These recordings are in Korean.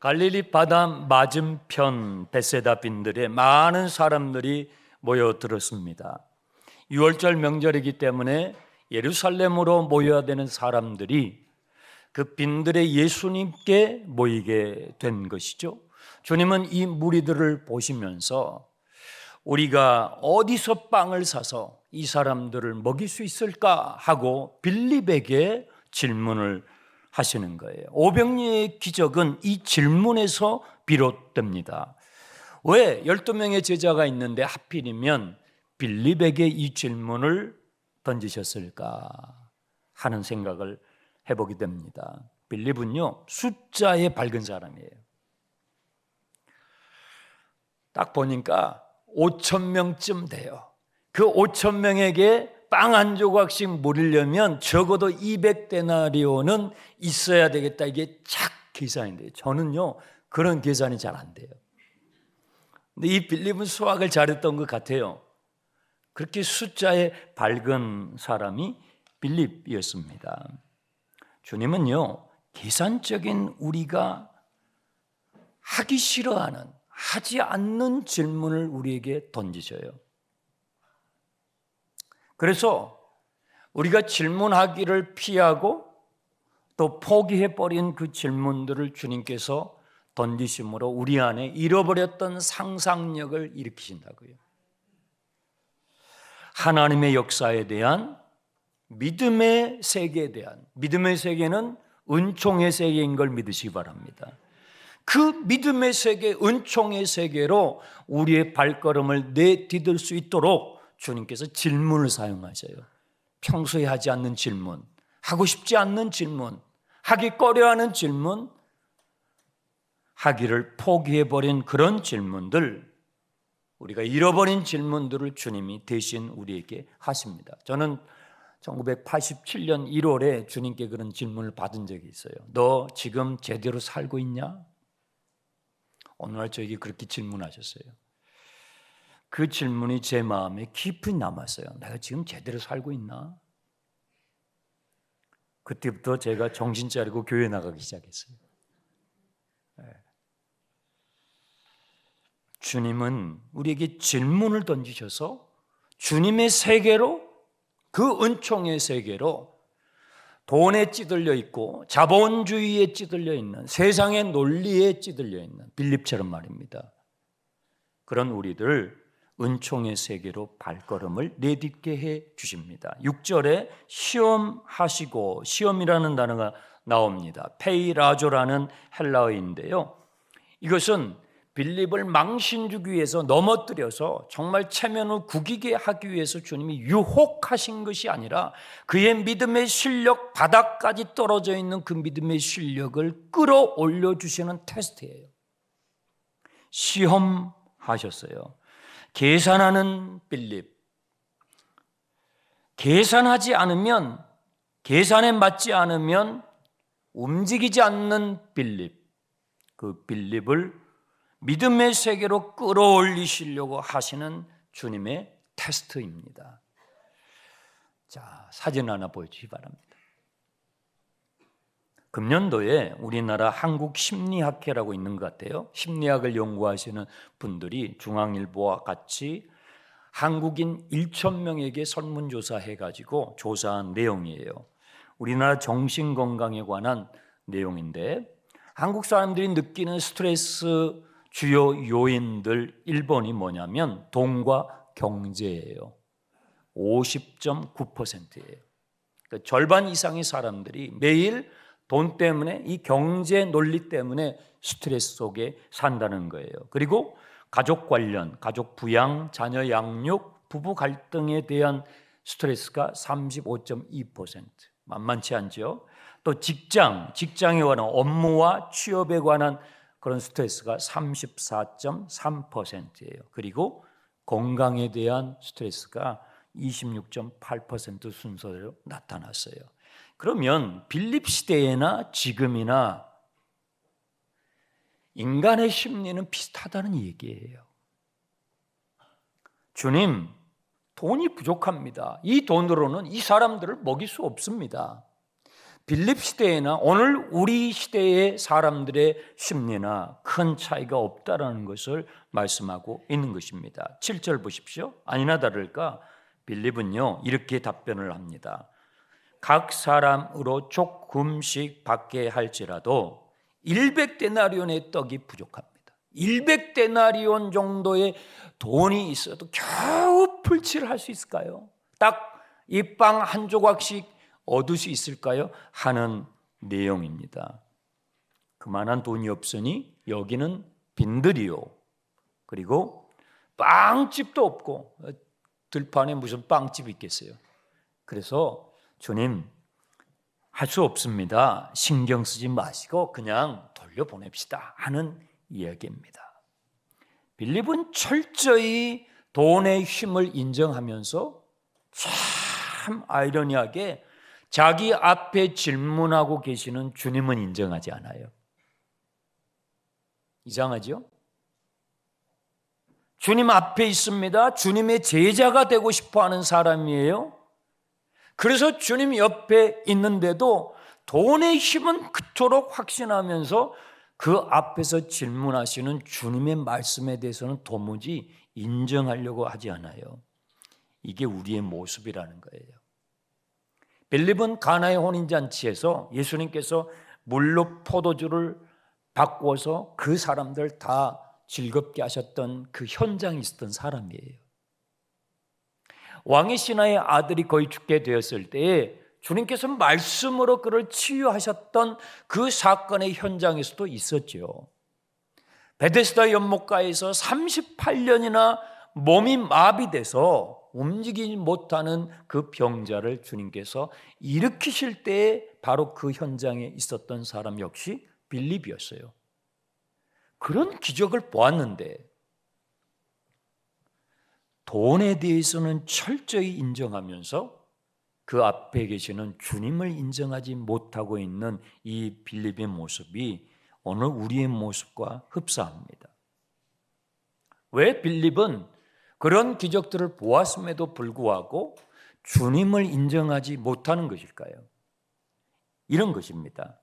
갈릴리 바다 맞은편 베세다 빈들에 많은 사람들이 모여들었습니다. 6월절 명절이기 때문에 예루살렘으로 모여야 되는 사람들이 그 빈들에 예수님께 모이게 된 것이죠. 주님은 이 무리들을 보시면서 우리가 어디서 빵을 사서 이 사람들을 먹일 수 있을까 하고 빌립에게 질문을 하시는 거예요. 오병이의 기적은 이 질문에서 비롯됩니다. 왜 12명의 제자가 있는데 하필이면 빌립에게 이 질문을 던지셨을까 하는 생각을 해보게 됩니다. 빌립은요, 숫자에 밝은 사람이에요. 딱 보니까 5,000명쯤 돼요. 그 5,000명에게 빵 한 조각씩 물으려면 적어도 200데나리온은 있어야 되겠다. 이게 착 계산이 돼요. 저는요, 그런 계산이 잘 안 돼요. 근데 이 빌립은 수학을 잘했던 것 같아요. 그렇게 숫자에 밝은 사람이 빌립이었습니다. 주님은요, 계산적인 우리가 하기 싫어하는, 하지 않는 질문을 우리에게 던지셔요. 그래서 우리가 질문하기를 피하고 또 포기해버린 그 질문들을 주님께서 던지심으로 우리 안에 잃어버렸던 상상력을 일으키신다고요. 하나님의 역사에 대한 믿음의 세계에 대한, 믿음의 세계는 은총의 세계인 걸 믿으시기 바랍니다. 그 믿음의 세계, 은총의 세계로 우리의 발걸음을 내디딜 수 있도록 주님께서 질문을 사용하셔요. 평소에 하지 않는 질문, 하고 싶지 않는 질문, 하기 꺼려하는 질문, 하기를 포기해버린 그런 질문들, 우리가 잃어버린 질문들을 주님이 대신 우리에게 하십니다. 저는 1987년 1월에 주님께 그런 질문을 받은 적이 있어요. 너 지금 제대로 살고 있냐? 어느 날 저에게 그렇게 질문하셨어요. 그 질문이 제 마음에 깊이 남았어요. 내가 지금 제대로 살고 있나? 그때부터 제가 정신 차리고 교회 나가기 시작했어요. 주님은 우리에게 질문을 던지셔서 주님의 세계로, 그 은총의 세계로 돈에 찌들려 있고 자본주의에 찌들려 있는, 세상의 논리에 찌들려 있는 빌립처럼 말입니다. 그런 우리들 은총의 세계로 발걸음을 내딛게 해 주십니다. 6절에 시험하시고, 시험이라는 단어가 나옵니다. 페이라조라는 헬라어인데요, 이것은 빌립을 망신주기 위해서, 넘어뜨려서 정말 체면을 구기게 하기 위해서 주님이 유혹하신 것이 아니라 그의 믿음의 실력, 바닥까지 떨어져 있는 그 믿음의 실력을 끌어올려 주시는 테스트예요. 시험하셨어요. 계산하는 빌립, 계산하지 않으면, 계산에 맞지 않으면 움직이지 않는 빌립, 그 빌립을 믿음의 세계로 끌어올리시려고 하시는 주님의 테스트입니다. 자, 사진 하나 보여주시기 바랍니다. 금년도에 우리나라 한국심리학회라고 있는 것 같아요. 심리학을 연구하시는 분들이 중앙일보와 같이 한국인 1,000명에게 설문조사해가지고 조사한 내용이에요. 우리나라 정신건강에 관한 내용인데, 한국 사람들이 느끼는 스트레스 주요 요인들 1번이 뭐냐면 돈과 경제예요. 50.9%예요. 그러니까 절반 이상의 사람들이 매일 돈 때문에, 이 경제 논리 때문에 스트레스 속에 산다는 거예요. 그리고 가족 관련, 가족 부양, 자녀 양육, 부부 갈등에 대한 스트레스가 35.2%, 만만치 않죠. 또 직장에 관한, 업무와 취업에 관한 그런 스트레스가 34.3%예요. 그리고 건강에 대한 스트레스가 26.8% 순서로 나타났어요. 그러면 빌립 시대에나 지금이나 인간의 심리는 비슷하다는 얘기예요. 주님, 돈이 부족합니다. 이 돈으로는 이 사람들을 먹일 수 없습니다. 빌립 시대에나 오늘 우리 시대의 사람들의 심리나 큰 차이가 없다라는 것을 말씀하고 있는 것입니다. 7절 보십시오. 아니나 다를까 빌립은요 이렇게 답변을 합니다. 각 사람으로 조금씩 받게 할지라도 100데나리온의 떡이 부족합니다. 100데나리온 정도의 돈이 있어도 겨우 풀칠을 할 수 있을까요? 딱 이 빵 한 조각씩 얻을 수 있을까요? 하는 내용입니다. 그만한 돈이 없으니 여기는 빈들이요. 그리고 빵집도 없고 들판에 무슨 빵집이 있겠어요. 그래서 주님 할 수 없습니다. 신경 쓰지 마시고 그냥 돌려보냅시다 하는 이야기입니다. 빌립은 철저히 돈의 힘을 인정하면서 참 아이러니하게 자기 앞에 질문하고 계시는 주님은 인정하지 않아요. 이상하죠? 주님 앞에 있습니다. 주님의 제자가 되고 싶어하는 사람이에요. 그래서 주님 옆에 있는데도 돈의 힘은 그토록 확신하면서 그 앞에서 질문하시는 주님의 말씀에 대해서는 도무지 인정하려고 하지 않아요. 이게 우리의 모습이라는 거예요. 빌립은 가나의 혼인잔치에서 예수님께서 물로 포도주를 바꾸어서 그 사람들 다 즐겁게 하셨던 그 현장에 있었던 사람이에요. 왕의 신하의 아들이 거의 죽게 되었을 때에 주님께서 말씀으로 그를 치유하셨던 그 사건의 현장에서도 있었죠. 베데스다 연못가에서 38년이나 몸이 마비돼서 움직이지 못하는 그 병자를 주님께서 일으키실 때에 바로 그 현장에 있었던 사람 역시 빌립이었어요. 그런 기적을 보았는데 돈에 대해서는 철저히 인정하면서 그 앞에 계시는 주님을 인정하지 못하고 있는 이 빌립의 모습이 오늘 우리의 모습과 흡사합니다. 왜 빌립은 그런 기적들을 보았음에도 불구하고 주님을 인정하지 못하는 것일까요? 이런 것입니다.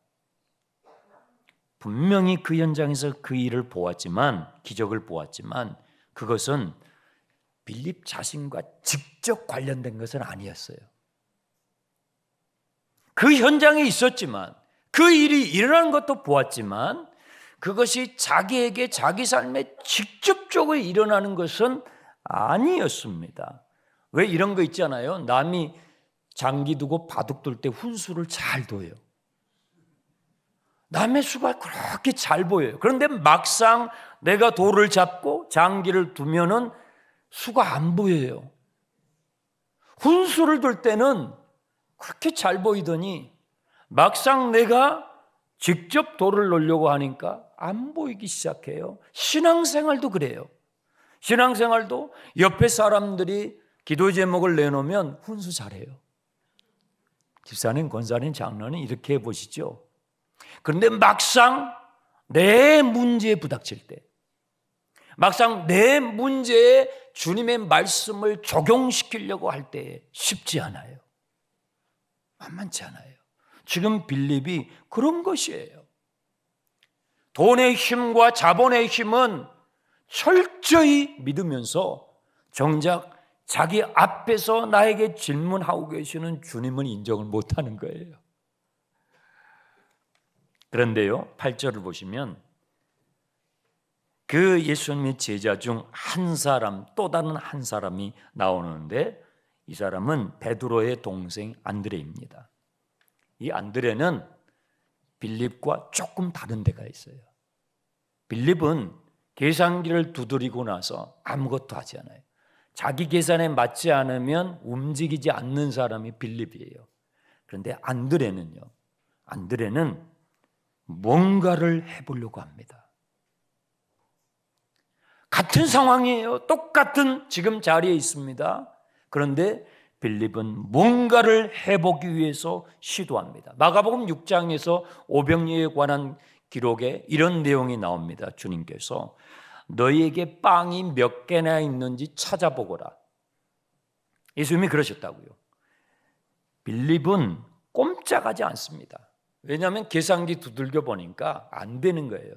분명히 그 현장에서 그 일을 보았지만, 기적을 보았지만 그것은 빌립 자신과 직접 관련된 것은 아니었어요. 그 현장에 있었지만, 그 일이 일어난 것도 보았지만 그것이 자기에게 자기 삶에 직접적으로 일어나는 것은 아니었습니다. 왜 이런 거 있잖아요. 남이 장기 두고 바둑 둘 때 훈수를 잘 둬요. 남의 수가 그렇게 잘 보여요. 그런데 막상 내가 돌을 잡고 장기를 두면은 수가 안 보여요. 훈수를 둘 때는 그렇게 잘 보이더니 막상 내가 직접 돌을 놓으려고 하니까 안 보이기 시작해요. 신앙생활도 그래요. 신앙생활도 옆에 사람들이 기도 제목을 내놓으면 훈수 잘해요. 집사님, 권사님, 장로님 이렇게 해보시죠. 그런데 막상 내 문제에 부닥칠 때, 막상 내 문제에 주님의 말씀을 적용시키려고 할 때 쉽지 않아요. 만만치 않아요. 지금 빌립이 그런 것이에요. 돈의 힘과 자본의 힘은 철저히 믿으면서 정작 자기 앞에서 나에게 질문하고 계시는 주님은 인정을 못하는 거예요. 그런데요, 8절을 보시면 그 예수님의 제자 중 한 사람, 또 다른 한 사람이 나오는데 이 사람은 베드로의 동생 안드레입니다. 이 안드레는 빌립과 조금 다른 데가 있어요. 빌립은 계산기를 두드리고 나서 아무것도 하지 않아요. 자기 계산에 맞지 않으면 움직이지 않는 사람이 빌립이에요. 그런데 안드레는 뭔가를 해보려고 합니다. 같은 상황이에요. 똑같은 지금 자리에 있습니다. 그런데 빌립은 뭔가를 해보기 위해서 시도합니다. 마가복음 6장에서 오병이어에 관한 기록에 이런 내용이 나옵니다. 주님께서 너희에게 빵이 몇 개나 있는지 찾아보거라. 예수님이 그러셨다고요. 빌립은 쫓아가지 않습니다. 왜냐하면 계산기 두들겨 보니까 안 되는 거예요.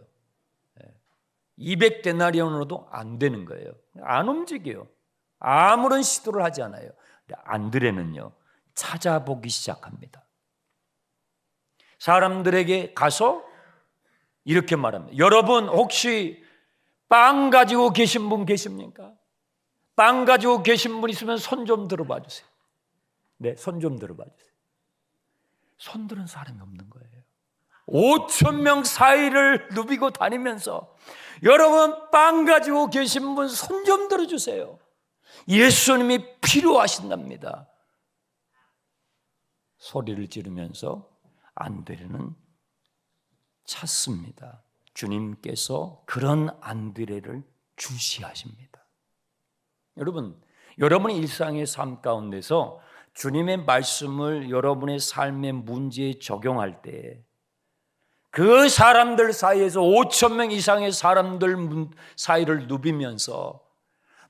200데나리온으로도 안 되는 거예요. 안 움직여요. 아무런 시도를 하지 않아요. 안드레는요, 찾아보기 시작합니다. 사람들에게 가서 이렇게 말합니다. 여러분 혹시 빵 가지고 계신 분 계십니까? 빵 가지고 계신 분 있으면 손 좀 들어봐 주세요. 네, 손 좀 들어봐 주세요. 손 들은 사람이 없는 거예요. 5천 명 사이를 누비고 다니면서 여러분 빵 가지고 계신 분 손 좀 들어주세요. 예수님이 필요하신답니다. 소리를 지르면서 안드레는 찾습니다. 주님께서 그런 안드레를 주시하십니다. 여러분, 여러분의 일상의 삶 가운데서 주님의 말씀을 여러분의 삶의 문제에 적용할 때 그 사람들 사이에서 5천 명 이상의 사람들 사이를 누비면서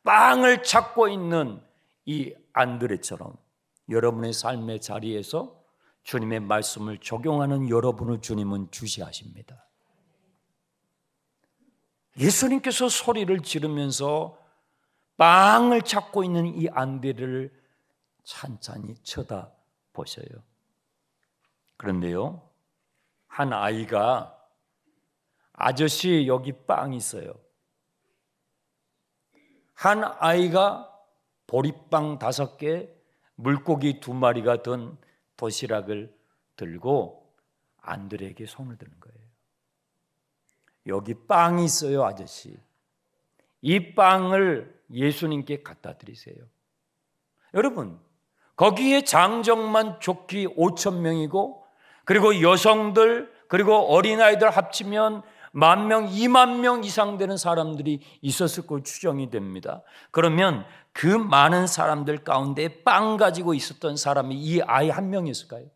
빵을 찾고 있는 이 안드레처럼 여러분의 삶의 자리에서 주님의 말씀을 적용하는 여러분을 주님은 주시하십니다. 예수님께서 소리를 지르면서 빵을 찾고 있는 이 안드레를 찬찬히 쳐다보셔요. 그런데요, 한 아이가 아저씨 여기 빵 있어요. 한 아이가 보리빵 5개, 물고기 2마리가 든 도시락을 들고 안드레에게 손을 드는 거예요. 여기 빵이 있어요, 아저씨. 이 빵을 예수님께 갖다 드리세요. 여러분, 거기에 장정만 좋기 5천 명이고 그리고 여성들 그리고 어린아이들 합치면 10,000명, 20,000명 이상 되는 사람들이 있었을 걸 추정이 됩니다. 그러면 그 많은 사람들 가운데 빵 가지고 있었던 사람이 이 아이 한 명이었을까요?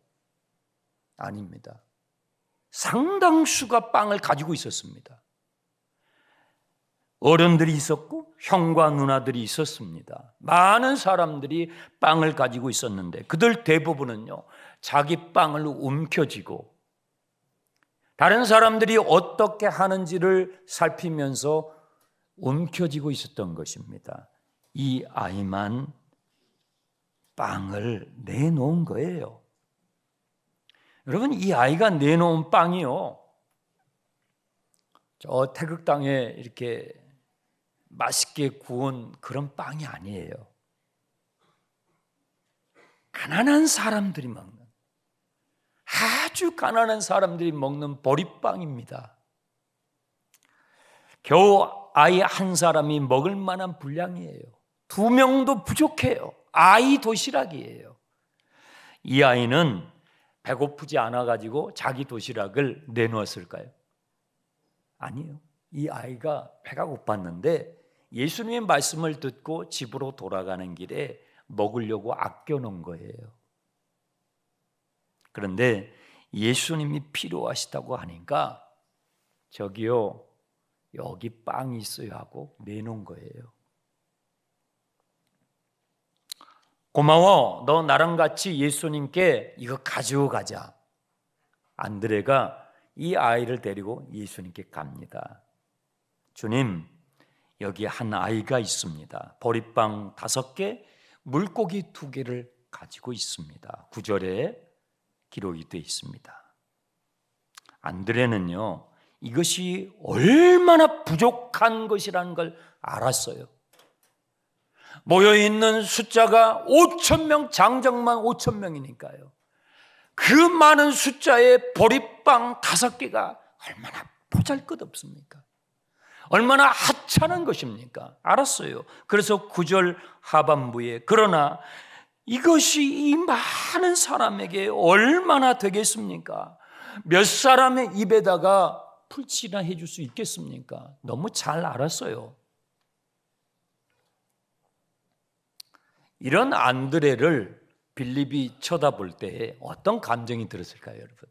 아닙니다. 상당수가 빵을 가지고 있었습니다. 어른들이 있었고 형과 누나들이 있었습니다. 많은 사람들이 빵을 가지고 있었는데 그들 대부분은요, 자기 빵을 움켜쥐고 다른 사람들이 어떻게 하는지를 살피면서 움켜쥐고 있었던 것입니다. 이 아이만 빵을 내놓은 거예요. 여러분, 이 아이가 내놓은 빵이요, 저 태극 땅에 이렇게 맛있게 구운 그런 빵이 아니에요. 가난한 사람들이 먹는, 아주 가난한 사람들이 먹는 보리빵입니다. 겨우 아이 한 사람이 먹을 만한 분량이에요. 2명도 부족해요. 아이 도시락이에요. 이 아이는 배고프지 않아가지고 자기 도시락을 내놓았을까요? 아니에요. 이 아이가 배가 고팠는데 예수님의 말씀을 듣고 집으로 돌아가는 길에 먹으려고 아껴놓은 거예요. 그런데 예수님이 필요하시다고 하니까 저기요, 여기 빵이 있어요 하고 내놓은 거예요. 고마워, 너 나랑 같이 예수님께 이거 가지고 가자. 안드레가 이 아이를 데리고 예수님께 갑니다. 주님, 여기 한 아이가 있습니다. 보리빵 5개, 물고기 2개를 가지고 있습니다. 9절에 기록이 되어 있습니다. 안드레는요, 이것이 얼마나 부족한 것이라는 걸 알았어요. 모여있는 숫자가 5,000명, 장정만 5,000명이니까요. 그 많은 숫자의 보리빵 5개가 얼마나 보잘것없습니까? 얼마나 하찮은 것입니까? 알았어요. 그래서 9절 하반부에 그러나 이것이 이 많은 사람에게 얼마나 되겠습니까? 몇 사람의 입에다가 풀칠이나 해줄 수 있겠습니까? 너무 잘 알았어요. 이런 안드레를 빌립이 쳐다볼 때 어떤 감정이 들었을까요, 여러분?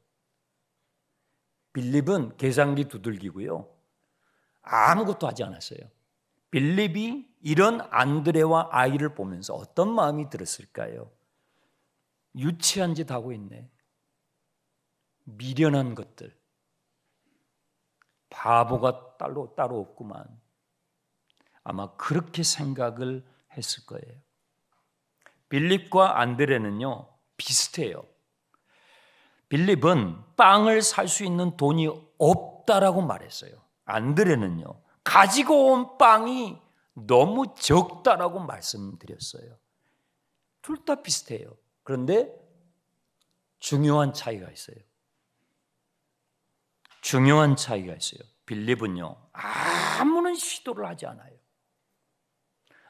빌립은 계산기 두들기고요, 아무것도 하지 않았어요. 빌립이 이런 안드레와 아이를 보면서 어떤 마음이 들었을까요? 유치한 짓 하고 있네. 미련한 것들, 바보가 따로 없구만. 아마 그렇게 생각을 했을 거예요. 빌립과 안드레는요 비슷해요. 빌립은 빵을 살 수 있는 돈이 없다라고 말했어요. 안드레는요 가지고 온 빵이 너무 적다라고 말씀드렸어요. 둘 다 비슷해요. 그런데 중요한 차이가 있어요. 중요한 차이가 있어요. 빌립은요 아무런 시도를 하지 않아요.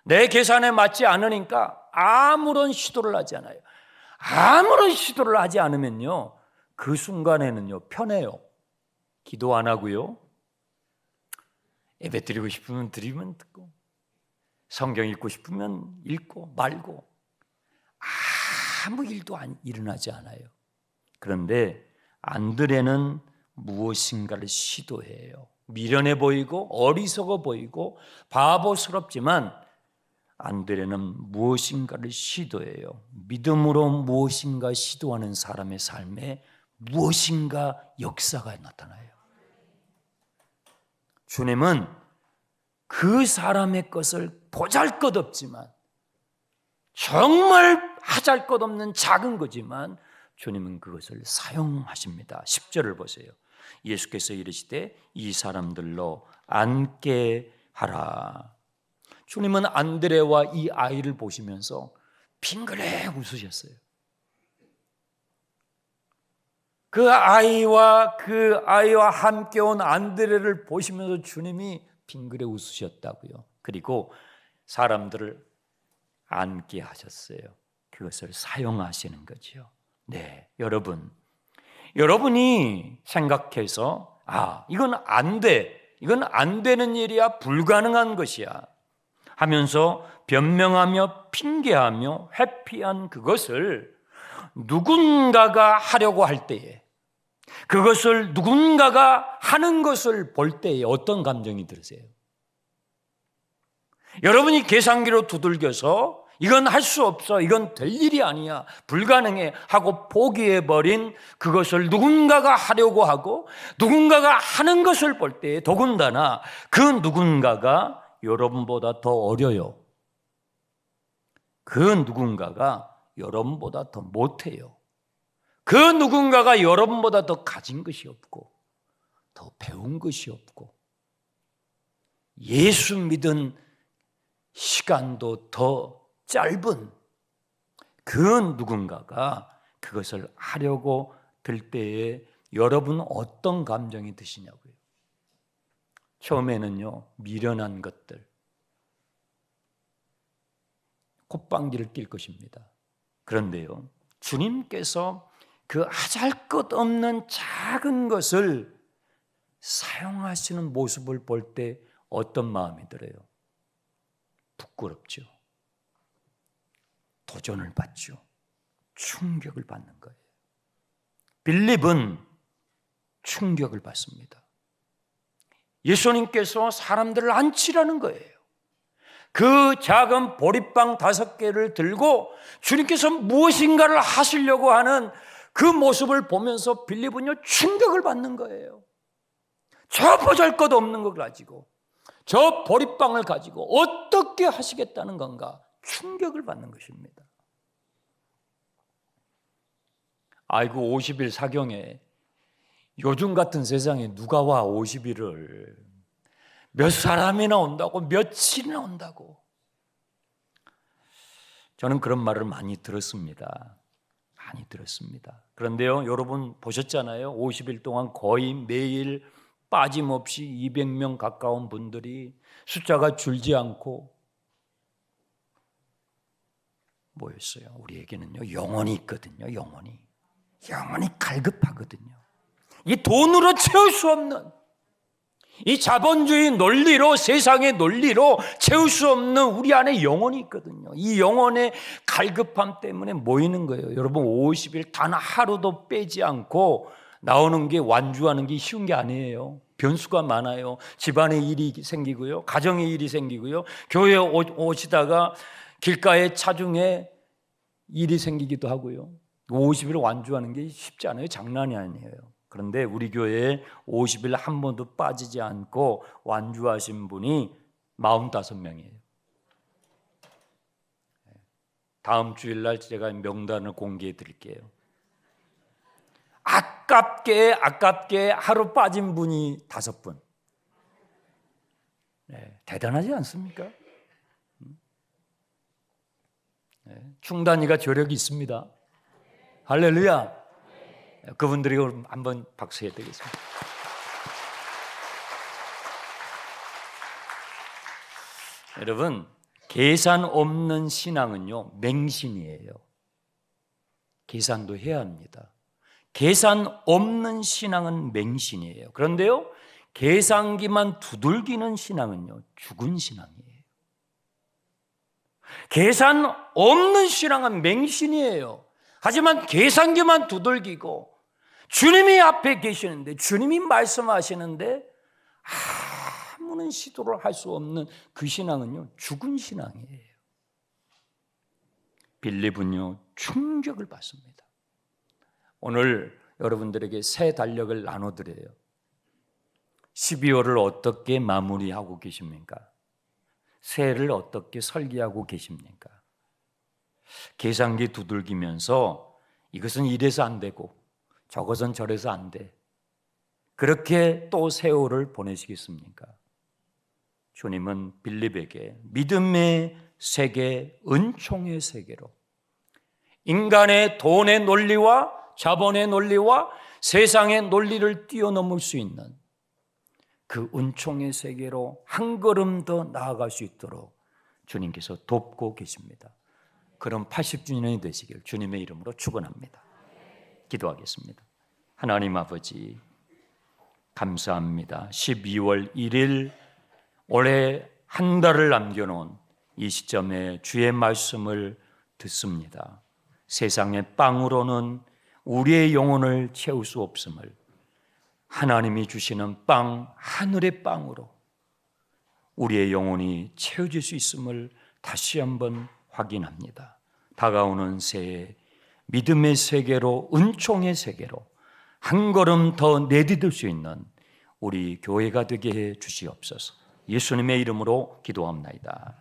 내 계산에 맞지 않으니까 아무런 시도를 하지 않아요. 아무런 시도를 하지 않으면요 그 순간에는요 편해요. 기도 안 하고요, 예배 드리고 싶으면 드리면 듣고, 성경 읽고 싶으면 읽고 말고, 아무 일도 일어나지 않아요. 그런데 안드레는 무엇인가를 시도해요. 미련해 보이고 어리석어 보이고 바보스럽지만 안드레는 무엇인가를 시도해요. 믿음으로 무엇인가 시도하는 사람의 삶에 무엇인가 역사가 나타나요. 주님은 그 사람의 것을 보잘것없지만, 정말 하잘것없는 작은 거지만 주님은 그것을 사용하십니다. 10절을 보세요. 예수께서 이르시되 이 사람들로 앉게 하라. 주님은 안드레와 이 아이를 보시면서 빙그레 웃으셨어요. 그 아이와 함께 온 안드레를 보시면서 주님이 빙그레 웃으셨다고요. 그리고 사람들을 앉게 하셨어요. 그것을 사용하시는 거죠. 네, 여러분이 생각해서 이건 안 돼, 이건 안 되는 일이야, 불가능한 것이야 하면서 변명하며 핑계하며 회피한 그것을 누군가가 하려고 할 때에, 그것을 누군가가 하는 것을 볼 때에 어떤 감정이 들으세요? 여러분이 계산기로 두들겨서 이건 할 수 없어, 이건 될 일이 아니야, 불가능해 하고 포기해버린 그것을 누군가가 하려고 하고 누군가가 하는 것을 볼 때에 더군다나 그 누군가가 여러분보다 더 어려요. 그 누군가가 여러분보다 더 못해요. 그 누군가가 여러분보다 더 가진 것이 없고 더 배운 것이 없고 예수 믿은 시간도 더 짧은 그 누군가가 그것을 하려고 들 때에 여러분 어떤 감정이 드시냐고요. 처음에는요 미련한 것들, 콧방귀를 낄 것입니다. 그런데요 주님께서 그 하잘것없는 작은 것을 사용하시는 모습을 볼 때 어떤 마음이 들어요? 부끄럽죠. 도전을 받죠. 충격을 받는 거예요. 빌립은 충격을 받습니다. 예수님께서 사람들을 앉히라는 거예요. 그 작은 보리빵 5개를 들고 주님께서 무엇인가를 하시려고 하는 그 모습을 보면서 빌립은요 충격을 받는 거예요. 저 보잘것없는 걸 가지고, 저 보리빵을 가지고 어떻게 하시겠다는 건가 충격을 받는 것입니다. 아이고 50일 사경에 요즘 같은 세상에 누가 와 50일을 몇 사람이나 온다고, 며칠이나 온다고. 저는 그런 말을 많이 들었습니다. 그런데요 여러분 보셨잖아요. 50일 동안 거의 매일 빠짐없이 200명 가까운 분들이 숫자가 줄지 않고 모였어요. 우리에게는요 영혼이 있거든요. 영혼이 갈급하거든요. 이 돈으로 채울 수 없는, 이 자본주의 논리로, 세상의 논리로 채울 수 없는 우리 안에 영혼이 있거든요. 이 영혼의 갈급함 때문에 모이는 거예요. 여러분 50일 단 하루도 빼지 않고 나오는 게, 완주하는 게 쉬운 게 아니에요. 변수가 많아요. 집안에 일이 생기고요, 가정에 일이 생기고요, 교회에 오시다가 길가에 차중에 일이 생기기도 하고요, 50일 완주하는 게 쉽지 않아요. 장난이 아니에요. 그런데 우리 교회에 50일 한 번도 빠지지 않고 완주하신 분이 45명이에요. 다음 주일날 제가 명단을 공개해 드릴게요. 아깝게 하루 빠진 분이 5분. 네, 대단하지 않습니까? 네, 충단이가 저력이 있습니다. 할렐루야. 그분들이 한번 박수해 드리겠습니다. 여러분, 계산 없는 신앙은요, 맹신이에요. 계산도 해야 합니다. 계산 없는 신앙은 맹신이에요. 그런데요, 계산기만 두들기는 신앙은요, 죽은 신앙이에요. 계산 없는 신앙은 맹신이에요. 하지만 계산기만 두들기고 주님이 앞에 계시는데, 주님이 말씀하시는데 아무런 시도를 할 수 없는 그 신앙은요, 죽은 신앙이에요. 빌립은요, 충격을 받습니다. 오늘 여러분들에게 새 달력을 나눠드려요. 12월을 어떻게 마무리하고 계십니까? 새해를 어떻게 설계하고 계십니까? 계산기 두들기면서 이것은 이래서 안 되고 저것은 저래서 안 돼. 그렇게 또 세월을 보내시겠습니까? 주님은 빌립에게 믿음의 세계, 은총의 세계로 인간의 돈의 논리와 자본의 논리와 세상의 논리를 뛰어넘을 수 있는 그 은총의 세계로 한 걸음 더 나아갈 수 있도록 주님께서 돕고 계십니다. 그럼 80주년이 되시길 주님의 이름으로 축원합니다. 기도하겠습니다. 하나님 아버지, 감사합니다. 12월 1일 올해 한 달을 남겨놓은 이 시점에 주의 말씀을 듣습니다. 세상의 빵으로는 우리의 영혼을 채울 수 없음을 하나님이 주시는 빵, 하늘의 빵으로 우리의 영혼이 채워질 수 있음을 다시 한번 확인합니다. 다가오는 새해 믿음의 세계로, 은총의 세계로 한 걸음 더 내디딜 수 있는 우리 교회가 되게 해 주시옵소서. 예수님의 이름으로 기도합니다.